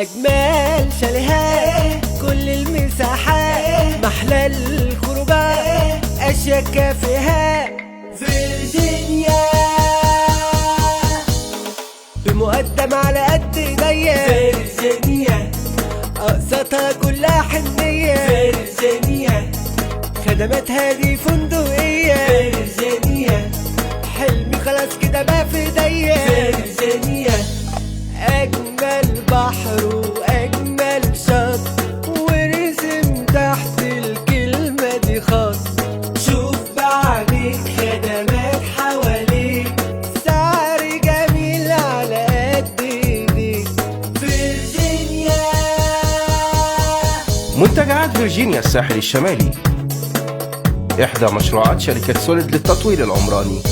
أجمل شاليهات كل المساحات، محلى الخروجات، أشياء كافيهات. فيرجينيا بمقدم على قد ايديا. فيرجينيا أقساطها كلها حنية. فيرجينيا خدماتها دي فندقية. فيرجينيا حلمي خلاص كده بقى في ايديا. فيرجينيا أجمل بحر وأجمل شط، ورسم تحت الكلمة دي خط. شوف بعينيك خدمات حواليك، سعر جميل على قد ايديك. فيرجينيا منتجعات فيرجينيا الساحل الشمالي، إحدى مشروعات شركة سوليد للتطوير العمراني.